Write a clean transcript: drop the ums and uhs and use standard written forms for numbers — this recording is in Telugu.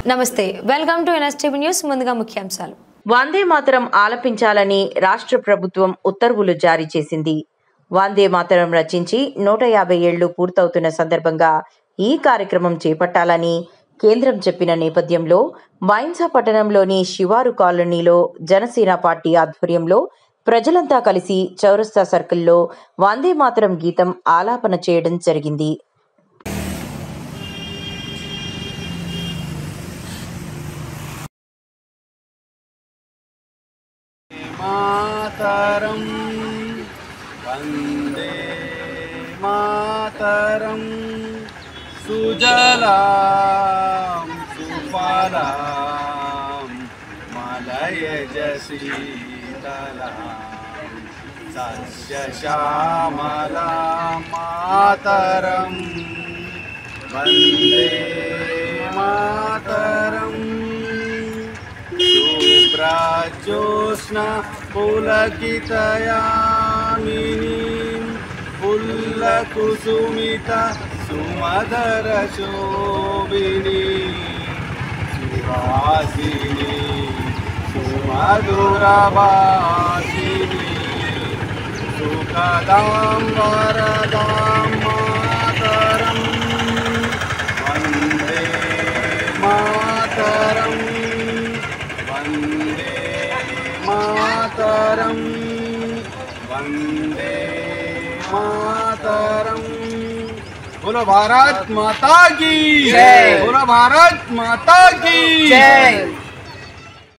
నమస్తే, వెల్కమ్ టు ఎన్ఎస్టీవీ న్యూస్. ముందుగా ముఖ్యాంశాలు. వందే మాతరం ఆలపించాలని రాష్ట్ర ప్రభుత్వం ఉత్తర్వులు జారీ చేసింది. వందే మాతరం రచించి 150 ఏళ్లు పూర్తవుతున్న సందర్భంగా ఈ కార్యక్రమం చేపట్టాలని కేంద్రం చెప్పిన నేపథ్యంలో వైన్సా పట్టణంలోని శివారు కాలనీలో జనసేన పార్టీ ఆధ్వర్యంలో ప్రజలంతా కలిసి చౌరస్తా సర్కిల్లో వందే మాతరం గీతం ఆలాపన చేయడం జరిగింది. मातरं वन्दे मातरं सुजलां सुफलां मलयज शीतलां सस्यश्यामलां मातरं वन्दे मातरं शुभ्रज्योत्स्ना पुलकितयामिनीं फुल्लकुसुमिता सुमधुरशोभिनी सुहासिनी सुमधुरभाषिणी सुखदां वरदां मातरं वन्दे मातरं वन्दे मातरं वन्दे मातरं। बोलो भारत माता की जय। बोलो भारत माता की जय।